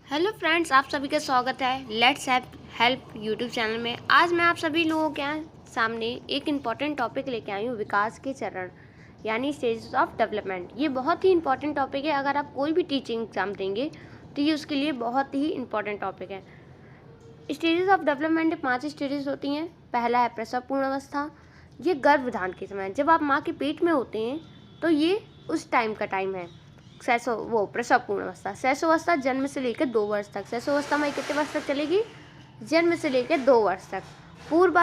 Hello friends, आप सभी का स्वागत है लेट्स हेल्प यूट्यूब चैनल में। आज मैं आप सभी लोगों के सामने एक इम्पॉर्टेंट टॉपिक लेके आई हूँ, विकास के चरण यानी स्टेजेस ऑफ डेवलपमेंट। ये बहुत ही इम्पॉर्टेंट टॉपिक है। अगर आप कोई भी टीचिंग एग्जाम देंगे तो ये उसके लिए बहुत ही इम्पॉर्टेंट टॉपिक है। स्टेजेस ऑफ डेवलपमेंट 5 स्टेजेस होती हैं। पहला है प्रसव पूर्ण अवस्था। ये गर्भधारण के समय, जब आप माँ के पेट में होते हैं तो ये उस टाइम का टाइम है। प्रसव पूर्ण अवस्था। शैशवावस्था जन्म से लेकर 2 वर्ष तक। शैशवावस्था में कितने वर्ष तक चलेगी? जन्म से लेकर 2 वर्ष तक। पूर्व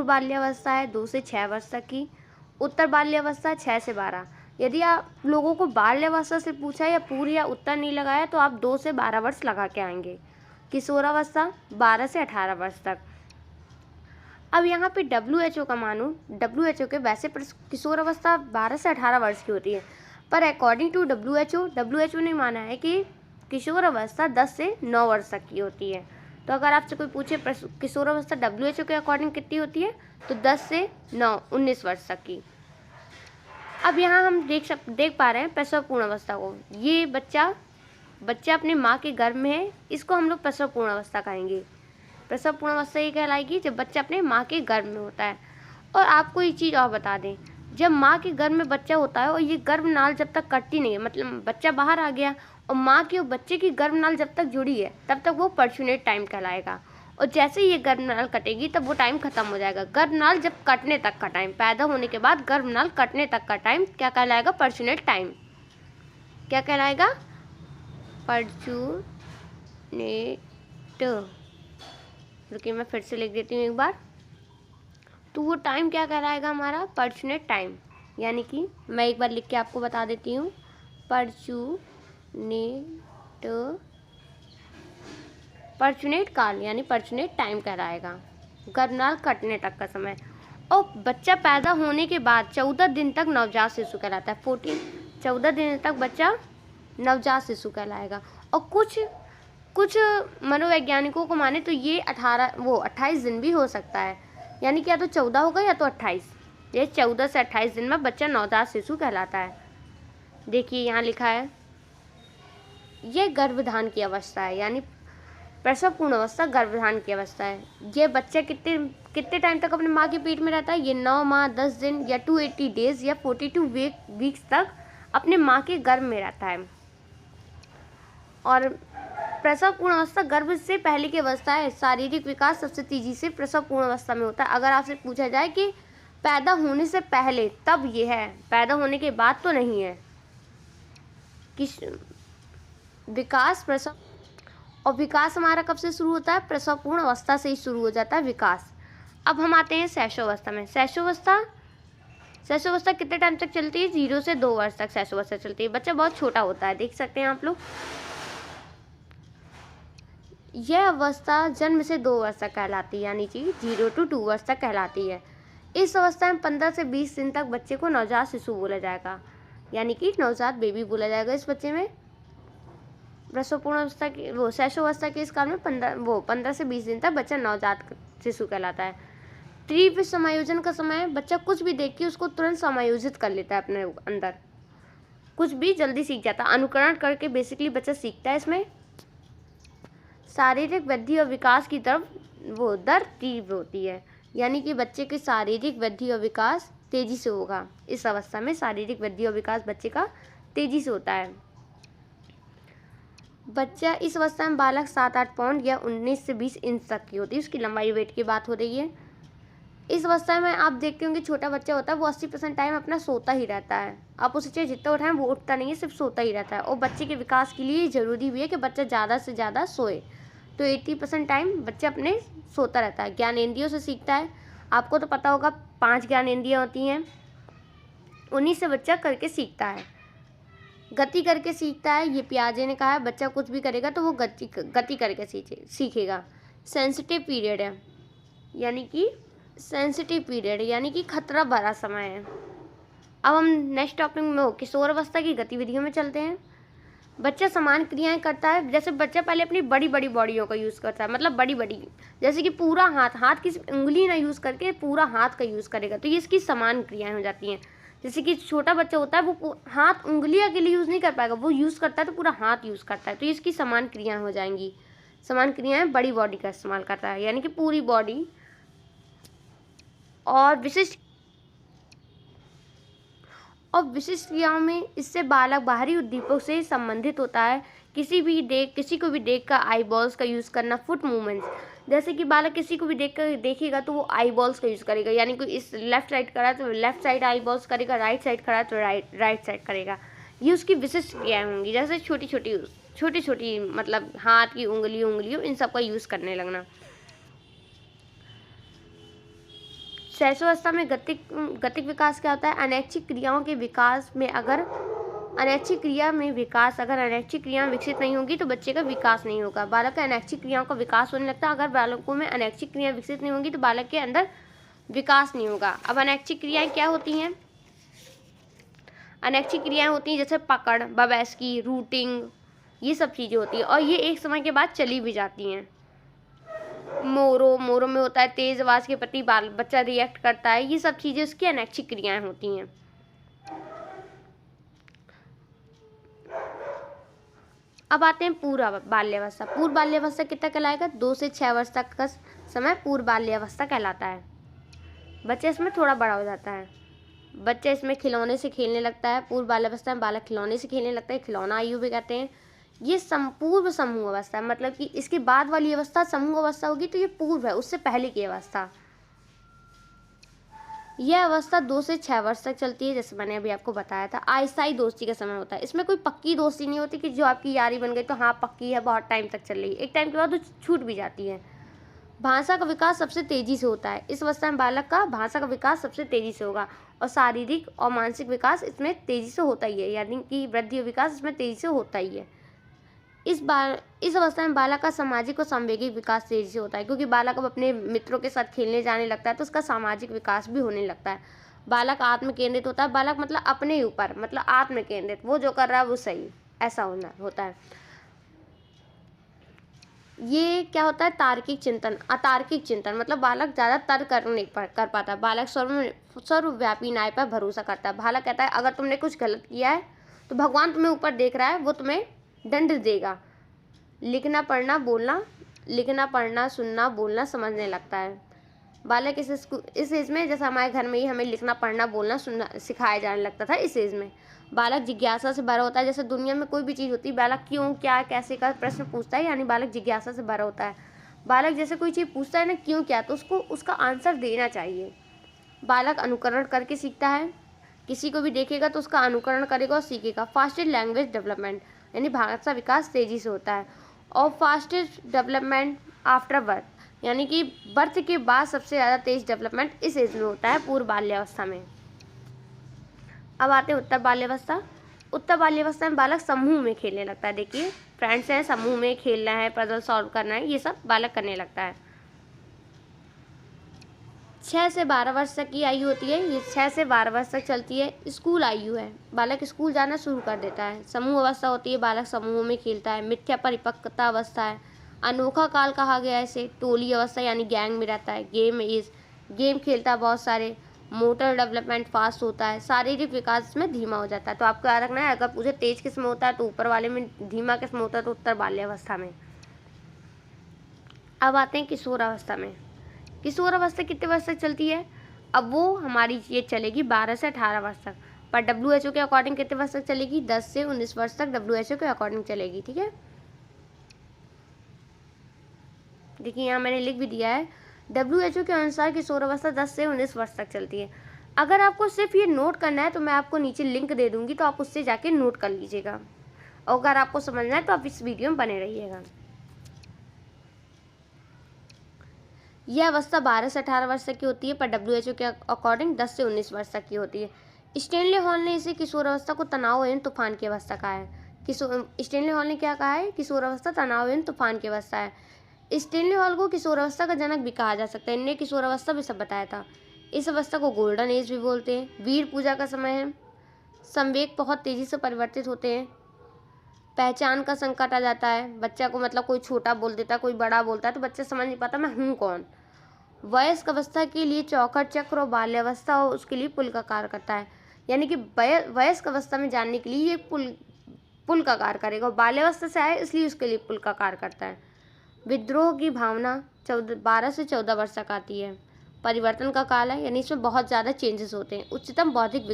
बाल्यावस्था है 2 से 6 वर्ष तक की। उत्तर बाल्यावस्था 6 से 12। यदि आप लोगों को बाल्यावस्था से पूछा या पूरी या उत्तर नहीं लगाया तो आप 2 से 12 वर्ष लगा के आएंगे। किशोरावस्था 12 से 18 वर्ष तक। अब यहाँ पे WHO का मानो, WHO के वैसे किशोरावस्था 12 से 18 वर्ष की होती है, पर अकॉर्डिंग टू WHO ने माना है कि किशोर अवस्था 10 से 9 वर्ष तक की होती है। तो अगर आपसे कोई पूछे किशोर अवस्था WHO के अकॉर्डिंग कितनी होती है, तो 10 से 9 19 वर्ष तक की। अब यहाँ हम देख पा रहे हैं प्रसव पूर्ण अवस्था को। ये बच्चा अपने माँ के गर्भ में है, इसको हम लोग प्रसव पूर्ण अवस्था कहेंगे। प्रसव पूर्ण अवस्था ये कहलाएगी जब बच्चा अपने माँ के गर्भ में होता है। और आपको ये चीज़ और बता दें, जब माँ के गर्भ में बच्चा होता है और ये गर्भनाल जब तक कटती नहीं है, मतलब बच्चा बाहर आ गया और माँ की और बच्चे की गर्भनाल जब तक जुड़ी है तब तक वो पर्चुनेट टाइम कहलाएगा। और जैसे ही ये गर्भनाल कटेगी तब वो टाइम खत्म हो जाएगा। गर्भनाल जब कटने तक का टाइम, पैदा होने के बाद गर्भनाल कटने तक का टाइम क्या कहलाएगा? पर्चुनेट टाइम। क्या कहलाएगा? पर्चुनेट। रुकिए मैं फिर से लिख देती हूँ एक बार। तो वो टाइम क्या कहलाएगा? हमारा पर्चुनेट टाइम। यानी कि मैं एक बार लिख के आपको बता देती हूँ। पर्चुनेट काल यानी पर्चुनेट टाइम कहलाएगा, गर्भनाल कटने तक का समय। और बच्चा पैदा होने के बाद 14 दिन तक नवजात शिशु कहलाता है। 14 दिन तक बच्चा नवजात शिशु कहलाएगा। और कुछ मनोवैज्ञानिकों को माने तो ये 28 दिन भी हो सकता है। यानी कि या तो 14 होगा या तो 28। ये 14 से 28 दिन में बच्चा नवजात शिशु कहलाता है। देखिए यहाँ लिखा है, यह गर्भधारण की अवस्था है, यानी प्रसव पूर्ण अवस्था गर्भधारण की अवस्था है। ये बच्चा कितने टाइम तक अपने माँ के पेट में रहता है? ये 9 माह 10 दिन या 280 डेज या 42 वीक्स तक अपने माँ के गर्भ में रहता है। और प्रसव पूर्ण अवस्था गर्भ से पहले की अवस्था है। शारीरिक विकास सबसे तेजी से प्रसव पूर्ण अवस्था में होता है। अगर आपसे पूछा जाए कि पैदा होने से पहले, तब ये है, पैदा होने के बाद तो नहीं है। विकास प्रसव और विकास हमारा कब से शुरू होता है? प्रसव पूर्ण अवस्था से ही शुरू हो जाता है विकास। अब हम आते हैं शैशवावस्था में। शैशवावस्था कितने टाइम तक चलती है? 0 से 2 वर्ष तक शैशवावस्था चलती है। बच्चा बहुत छोटा होता है, देख सकते हैं आप लोग। यह अवस्था जन्म से 2 वर्ष तक कहलाती है, यानी कि 0 to 2 वर्ष तक कहलाती है। इस अवस्था में 15 से 20 दिन तक बच्चे को नवजात शिशु बोला जाएगा, यानी कि नवजात बेबी बोला जाएगा इस बच्चे में। प्रसव पूर्ण अवस्था की शैशवावस्था के इस काल में 15 से 20 दिन तक बच्चा नवजात शिशु कहलाता है। तीव्र समायोजन का समय, बच्चा कुछ भी देख के उसको तुरंत समायोजित कर लेता है अपने अंदर, कुछ भी जल्दी सीख जाता है। अनुकरण करके बेसिकली बच्चा सीखता है इसमें। शारीरिक वृद्धि और विकास की तरफ दर तीव्र होती है, यानी कि बच्चे की शारीरिक वृद्धि और विकास तेजी से होगा। इस अवस्था में शारीरिक वृद्धि और विकास बच्चे का तेजी से होता है। बच्चा इस अवस्था में बालक 7-8 पाउंड या 19 से 20 इंच तक की होती है, उसकी लंबाई वेट की बात हो रही है। इस अवस्था में आप देखते होंगे छोटा बच्चा होता है वो 80% टाइम अपना सोता ही रहता है। आप उसे चाहे जितना उठाएं वो उठता नहीं है, सिर्फ सोता ही रहता है। और बच्चे के विकास के लिए ज़रूरी भी है कि बच्चा ज़्यादा से ज़्यादा सोए। तो 80% टाइम बच्चा अपने सोता रहता है। ज्ञानेंद्रियों से सीखता है। आपको तो पता होगा 5 ज्ञानेंद्रियाँ होती हैं, उन्हीं से बच्चा करके सीखता है। गति करके सीखता है। ये पियाजे ने कहा है, बच्चा कुछ भी करेगा तो वो गति करके सीखेगा। सेंसिटिव पीरियड है, यानी कि खतरा भरा समय है। अब हम नेक्स्ट टॉपिक में किशोर अवस्था की गतिविधियों में चलते हैं। बच्चा समान क्रियाएं करता है। जैसे बच्चा पहले अपनी बड़ी बड़ी बॉडियों का यूज़ करता है, मतलब बड़ी जैसे कि पूरा हाथ की सिर्फ उंगली ना यूज़ करके पूरा हाथ का यूज़ करेगा, तो ये इसकी समान क्रियाएं हो जाती हैं। जैसे कि छोटा बच्चा होता है वो हाथ उंगलियां के लिए यूज़ नहीं कर पाएगा, वो यूज़ करता है तो पूरा हाथ यूज़ करता है, तो इसकी समान क्रियाएं हो जाएंगी। समान क्रियाएं बड़ी बॉडी का इस्तेमाल करता है, यानी कि पूरी बॉडी। और विशिष्ट क्रियाओं में इससे बालक बाहरी उद्दीपक से संबंधित होता है। किसी को भी देख कर आई बॉल्स का यूज़ करना, फुट मूवमेंट्स, जैसे कि बालक किसी को भी देखेगा तो वो आई बॉल्स का यूज़ करेगा, यानी कि इस लेफ्ट साइड करा तो लेफ्ट साइड आई बॉल्स करेगा, राइट साइड करा तो राइट साइड करेगा। ये उसकी विशिष्ट क्रियाएं होंगी, जैसे छोटी छोटी मतलब हाथ की उंगलियों इन सब का यूज़ करने लगना। शैशवावस्था में गतिक विकास क्या होता है? अनैच्छिक क्रियाओं के विकास में अगर अनैच्छिक क्रियाएं विकसित नहीं होगी तो बच्चे का विकास नहीं होगा। बालक का अनैच्छिक क्रियाओं का विकास होने लगता है। अगर बालकों में अनैच्छिक क्रियाएं विकसित नहीं होंगी तो बालक के अंदर विकास नहीं होगा। अब अनैच्छिक क्रियाएं क्या होती हैं? अनैच्छिक क्रियाएं होती हैं जैसे पकड़, बवैसकी, रूटिंग, ये सब चीज़ें होती हैं और ये एक समय के बाद चली भी जाती हैं। मोरो में होता है तेज आवाज़ के प्रति बच्चा रिएक्ट करता है, ये सब चीज़ें उसकी अनैच्छिक क्रियाएं होती हैं। अब आते हैं पूर्व बाल्यावस्था। पूर्व बाल्यावस्था कितना कहलाएगा? 2 से 6 वर्ष तक का समय पूर्व बाल्यावस्था कहलाता है। बच्चा इसमें थोड़ा बड़ा हो जाता है, बच्चा इसमें खिलौने से खेलने लगता है। पूर्व बाल्यावस्था में बालक खिलौने से खेलने लगता है, खिलौना आयु भी कहते हैं। ये संपूर्व समूह अवस्था है, मतलब कि इसके बाद वाली अवस्था समूह अवस्था होगी तो ये पूर्व है, उससे पहले की अवस्था। यह अवस्था 2 से 6 वर्ष तक चलती है, जैसे मैंने अभी आपको बताया था। अस्थायी दोस्ती का समय होता है, इसमें कोई पक्की दोस्ती नहीं होती कि जो आपकी यारी बन गई तो हाँ पक्की है, बहुत टाइम तक चल रही है, एक टाइम के बाद वो छूट भी जाती है। भाषा का विकास सबसे तेजी से होता है। इस अवस्था में बालक का भाषा का विकास सबसे तेजी से होगा और शारीरिक और मानसिक विकास इसमें तेजी से होता ही है, यानी कि वृद्धि और विकास इसमें तेजी से होता ही है। इस अवस्था में बालक का सामाजिक और सांवेगिक विकास तेजी से होता है, क्योंकि बालक अब अपने मित्रों के साथ खेलने जाने लगता है तो उसका सामाजिक विकास भी होने लगता है। बालक आत्म केंद्रित होता है, बालक मतलब अपने ऊपर, मतलब आत्म केंद्रित, वो जो कर रहा है वो सही, ऐसा होता है। ये क्या होता है? तार्किक चिंतन, अतार्किक चिंतन, मतलब बालक ज़्यादा तर्क कर पाता है। बालक सर्वव्यापी न्याय पर भरोसा करता है। बालक कहता है अगर तुमने कुछ गलत किया है तो भगवान तुम्हें ऊपर देख रहा है, वो तुम्हें दंड देगा। लिखना पढ़ना सुनना बोलना समझने लगता है। बालक इस एज में, जैसे हमारे घर में ही हमें लिखना पढ़ना बोलना सुनना सिखाया जाने लगता था, इस एज में बालक जिज्ञासा से भरा होता है। जैसे दुनिया में कोई भी चीज़ होती है, बालक क्यों, क्या, कैसे का प्रश्न पूछता है, यानी बालक जिज्ञासा से भरा होता है। बालक जैसे कोई चीज़ पूछता है ना, क्यों, क्या, तो उसको उसका आंसर देना चाहिए। बालक अनुकरण करके सीखता है, किसी को भी देखेगा तो उसका अनुकरण करेगा और सीखेगा। फास्टेस्ट लैंग्वेज डेवलपमेंट, यानी भाषा विकास तेजी से होता है। और फास्टेस्ट डेवलपमेंट आफ्टर बर्थ, यानी कि बर्थ के बाद सबसे ज़्यादा तेज डेवलपमेंट इस एज में होता है, पूर्व बाल्यावस्था में। अब आते हैं उत्तर बाल्यावस्था। उत्तर बाल्यावस्था में बालक समूह में खेलने लगता है। देखिए फ्रेंड्स हैं, समूह में खेलना है, पजल सॉल्व करना है, ये सब बालक करने लगता है। 6 से 12 वर्ष तक की आयु होती है, ये 6 से 12 वर्ष तक चलती है। स्कूल आयु है, बालक स्कूल जाना शुरू कर देता है। समूह अवस्था होती है, बालक समूह में खेलता है। मिथ्या परिपक्वता अवस्था है, अनोखा काल कहा गया है इसे। टोली अवस्था, यानी गैंग में रहता है। गेम खेलता है बहुत सारे। मोटर डेवलपमेंट फास्ट होता है। शारीरिक विकास इसमें धीमा हो जाता है। तो आपको याद रखना है, अगर पूछे तेज किस में होता है तो ऊपर वाले में, धीमा किस में होता है तो उत्तर बाल्यावस्था में। अब आते हैं किशोर अवस्था में। किशोर अवस्था कितने वर्ष तक चलती है? अब वो हमारी ये चलेगी 12 से 18 वर्ष तक, पर WHO के अकॉर्डिंग कितने वर्ष तक चलेगी? 10 से 19 वर्ष तक WHO के अकॉर्डिंग चलेगी। ठीक है, देखिए यहाँ मैंने लिख भी दिया है, WHO के अनुसार किशोर अवस्था 10 से 19 वर्ष तक चलती है। अगर आपको सिर्फ ये नोट करना है तो मैं आपको नीचे लिंक दे दूंगी, तो आप उससे जाके नोट कर लीजिएगा, और अगर आपको समझना है तो आप इस वीडियो में बने रहिएगा। यह अवस्था 12 से 18 वर्ष तक की होती है, पर WHO के अकॉर्डिंग 10 से 19 वर्ष तक की होती है। स्टैनली हॉल ने इसे किशोर अवस्था को तनाव एवं तूफान की अवस्था कहा है। स्टैनली हॉल ने क्या कहा है? किशोर अवस्था तनाव एवं तूफान की अवस्था है। स्टैनली हॉल को किशोर अवस्था का जनक भी कहा जा सकता है, इनने किशोर अवस्था भी सब बताया था। इस अवस्था को गोल्डन एज भी बोलते हैं। वीर पूजा का समय है। संवेग बहुत तेजी से परिवर्तित होते हैं। पहचान का संकट आ जाता है बच्चा को, मतलब कोई छोटा बोल देता है, कोई बड़ा बोलता है तो बच्चा समझ नहीं पाता मैं हूँ कौन। वयस्क अवस्था के लिए चौखट चक्र और बाल्यावस्था और उसके लिए पुल का कार्य करता है। यानी कि वयस्क अवस्था में जाने के लिए ये पुल का कार्य करेगा। और बाल्यावस्था से आए इसलिए उसके लिए पुल का कार्य करता है। विद्रोह की भावना 12 से 14 वर्ष तक आती है। परिवर्तन का काल है, यानी इसमें बहुत ज़्यादा चेंजेस होते हैं। उच्चतम बौद्धिक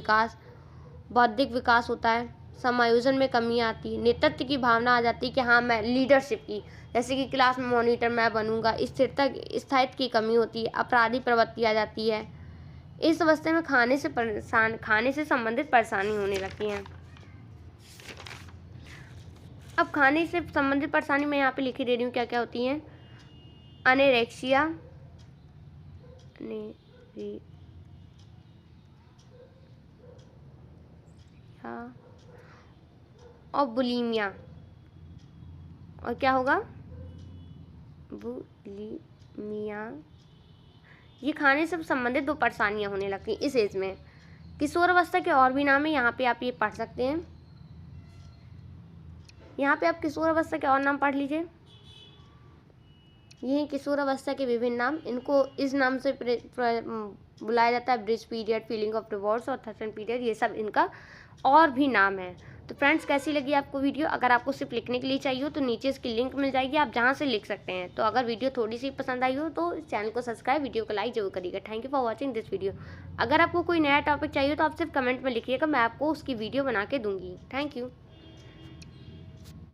विकास होता है। समायोजन में कमी आती है। नेतृत्व की भावना आ जाती है कि हाँ मैं लीडरशिप की, जैसे कि क्लास में मॉनिटर मैं बनूंगा। स्थायित्व की कमी होती है। अपराधी प्रवृत्ति आ जाती है। इस अवस्था में खाने से संबंधित परेशानी होने लगती हैं। अब खाने से संबंधित परेशानी मैं यहाँ पे लिखी दे रही हूँ क्या क्या होती हैं। अनेरेक्सिया और बुलीमिया। और क्या होगा? बुलीमिया। ये खाने से संबंधित 2 परेशानियां होने लगती हैं इस एज में। किशोर अवस्था के और भी नाम है, यहाँ पे आप ये पढ़ सकते हैं। यहाँ पे आप किशोर अवस्था के और नाम पढ़ लीजिए। ये किशोर अवस्था के विभिन्न नाम, इनको इस नाम से बुलाया जाता है। Bridge period, feeling of divorce और थर्सन पीरियड, ये सब इनका और भी नाम है। तो फ्रेंड्स, कैसी लगी आपको वीडियो? अगर आपको सिर्फ लिखने के लिए चाहिए हो तो नीचे इसकी लिंक मिल जाएगी, आप जहाँ से लिख सकते हैं। तो अगर वीडियो थोड़ी सी पसंद आई हो तो चैनल को सब्सक्राइब, वीडियो को लाइक जरूर करिएगा। Thank you for watching this video. अगर आपको कोई नया टॉपिक चाहिए तो आप सिर्फ कमेंट में लिखिएगा, मैं आपको उसकी वीडियो बना के दूंगी। Thank you.